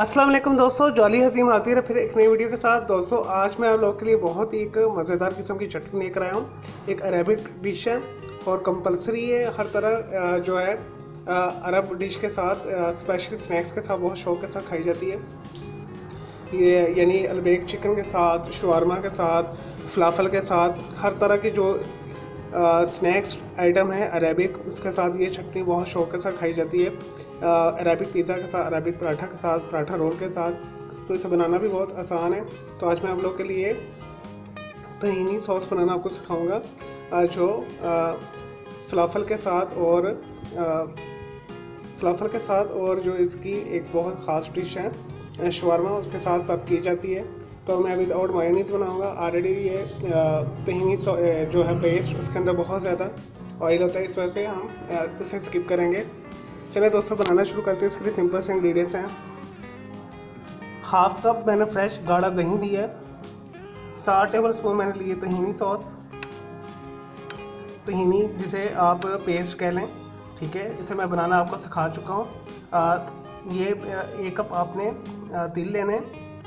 अस्सलाम वालेकुम दोस्तों, जॉली हसीम हाजिर है फिर एक नई वीडियो के साथ। दोस्तों आज मैं आप लोगों के लिए बहुत ही एक मज़ेदार किस्म की चटनी लेकर आया हूँ। एक अरेबिक डिश है और कंपलसरी है हर तरह जो है अरब डिश के साथ, स्पेशली स्नैक्स के साथ बहुत शौक के साथ खाई जाती है। ये यानी अलबेक चिकन के साथ, शवारमा के साथ, फलाफल के साथ, हर तरह की जो स्नैक्स आइटम है अरेबिक, उसके साथ ये चटनी बहुत शौक के साथ खाई जाती है। अरेबिक पिज़्ज़ा के साथ, अरेबिक पराठा के साथ, पराठा रोल के साथ। तो इसे बनाना भी बहुत आसान है। तो आज मैं आप लोग के लिए तहीनी सॉस बनाना आपको सिखाऊंगा, जो फलाफल के साथ और जो इसकी एक बहुत ख़ास डिश है शवारमा, उसके साथ सर्व की जाती है। तो मैं विदाउट मायोनीज़ बनाऊंगा। ऑलरेडी ये तहीनी जो है पेस्ट, उसके अंदर बहुत ज़्यादा ऑयल होता है, इस वजह से हम उसे स्किप करेंगे। चलिए दोस्तों बनाना शुरू करते हैं। इसके लिए सिंपल से इंग्रेडिएंट्स हैं। हाफ कप मैंने फ्रेश गाढ़ा दही लिया है। 60 टेबल स्पून मैंने लिए तहीनी सॉस, तहीनी जिसे आप पेस्ट कह लें, ठीक है। इसे मैं बनाना आपको सिखा चुका हूँ। ये 1 कप आपने तिल लेने,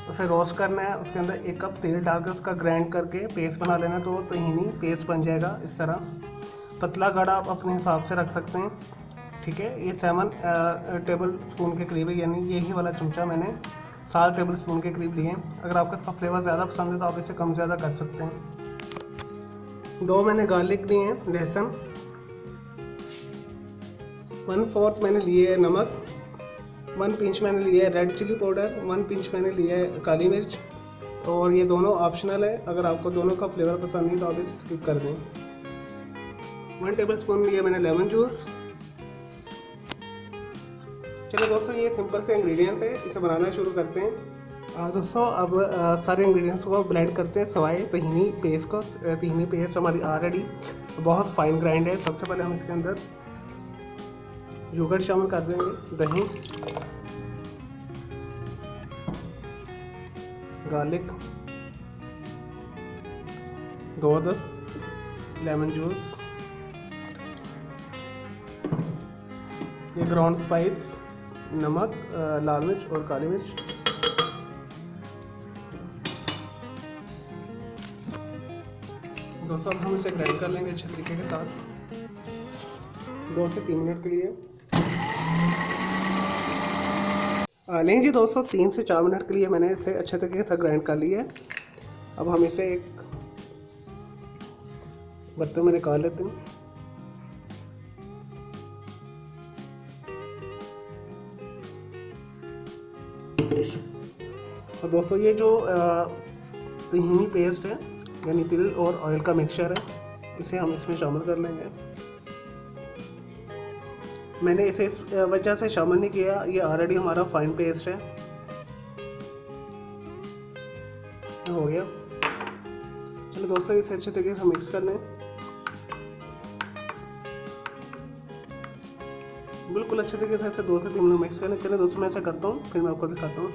उसे रोस्ट करना है। उसके अंदर 1 कप तेल डालकर उसका ग्राइंड करके पेस्ट बना लेना, तो तहीनी पेस्ट बन जाएगा इस तरह। पतला गाढ़ा आप अपने हिसाब से रख सकते हैं, ठीक है। ये 7 टेबल स्पून के करीब है, यानी यही वाला चमचा मैंने 7 टेबल स्पून के करीब लिए हैं। अगर आपको इसका फ्लेवर ज़्यादा पसंद है तो आप इसे कम ज़्यादा कर सकते हैं। 2 मैंने गार्लिक लिए हैं, लहसुन। 1/4 मैंने लिए है नमक। 1 पिंच मैंने लिया है रेड चिली पाउडर। 1 पिंच मैंने लिया है काली मिर्च। और ये दोनों ऑप्शनल है, अगर आपको दोनों का फ्लेवर पसंद नहीं तो आप इसे स्किप कर दें। 1 टेबल स्पून लिया मैंने लेमन जूस। चलो दोस्तों, ये सिंपल से इंग्रेडिएंट्स है, इसे बनाना शुरू करते हैं। दोस्तों अब सारे इंग्रेडिएंट्स को ब्लेंड करते हैं सवाए तहीनी पेस्ट को। तहीनी पेस्ट हमारी ऑलरेडी बहुत फाइन ग्राइंड है। सबसे पहले हम इसके अंदर योगर्ट शामिल कर देंगे, दही, गार्लिक, दूध, लेमन जूस, ये ग्राउंड स्पाइस, नमक, लाल मिर्च और काली मिर्च। दोस्तों अब हम इसे ग्राइंड कर लेंगे अच्छे तरीके के साथ 2 से 3 मिनट के लिए। नहीं जी दोस्तों, 3 से 4 मिनट के लिए मैंने इसे अच्छे तरीके से ग्राइंड कर लिया है। अब हम इसे एक बर्तन में निकाल लेते हैं। और दोस्तों ये जो तहीनी पेस्ट है, यानी तिल और ऑयल का मिक्सचर है, इसे हम इसमें शामिल कर लेंगे। मैंने इसे इस वजह से शामिल नहीं किया, ये ऑलरेडी हमारा फाइन पेस्ट है। हो गया। चलो दोस्तों इसे अच्छे तरीके से मिक्स कर लें, बिल्कुल अच्छे तरीके से इसे 2 से 3 मिनट मिक्स कर लें। चलिए दोस्तों मैं ऐसा करता हूँ, फिर मैं आपको दिखाता हूँ।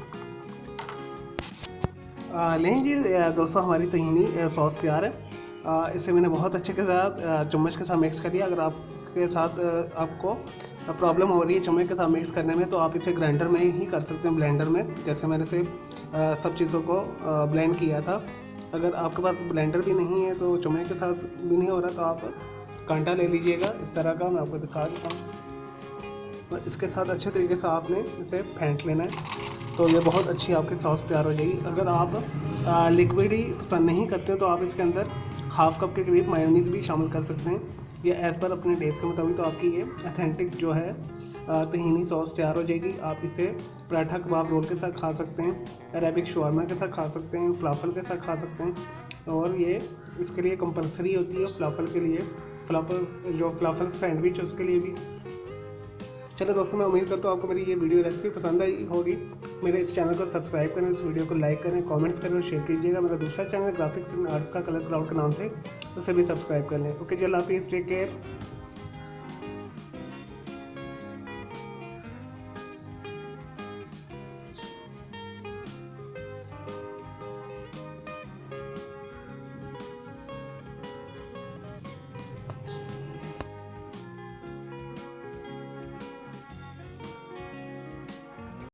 नहीं जी दोस्तों, हमारी तहीनी सॉस तैयार है। इसे मैंने बहुत अच्छे के साथ चम्मच के साथ मिक्स कर लिया। अगर आपके साथ आपको प्रॉब्लम हो रही है चम्मच के साथ मिक्स करने में, तो आप इसे ग्राइंडर में ही कर सकते हैं, ब्लेंडर में, जैसे मैंने से सब चीज़ों को ब्लेंड किया था। अगर आपके पास ब्लेंडर भी नहीं है तो चम्मच के साथ भी नहीं हो रहा तो आप कांटा ले लीजिएगा, इस तरह का मैं आपको दिखा देता हूँ। और इसके साथ अच्छे तरीके से आपने इसे फेंट लेना है, तो ये बहुत अच्छी आपकी सॉस तैयार हो जाएगी। अगर आप लिक्विड ही पसंद नहीं करते तो आप इसके अंदर हाफ कप के करीब मायोनीज़ भी शामिल कर सकते हैं, या एज़ पर अपने टेस्ट के मुताबिक। तो आपकी ये ऑथेंटिक जो है तहीनी सॉस तैयार हो जाएगी। आप इसे पराठा कबाब रोल के साथ खा सकते हैं, अरेबिक शवारमा के साथ खा सकते हैं, फलाफल के साथ खा सकते हैं। और ये इसके लिए कंपलसरी होती है फलाफल के लिए, फलाफल सैंडविच उसके लिए भी। चलो दोस्तों, मैं उम्मीद करता हूँ आपको मेरी ये वीडियो रेसिपी पसंद आई होगी। मेरे इस चैनल को सब्सक्राइब करें, इस वीडियो को लाइक करें, कमेंट्स करें और शेयर कीजिएगा। मेरा दूसरा चैनल ग्राफिक्स एंड आर्ट्स का कलर क्राउड के नाम से, उसे भी सब्सक्राइब कर लें। ओके जी, अल्लाह हाफिज़, टेक केयर।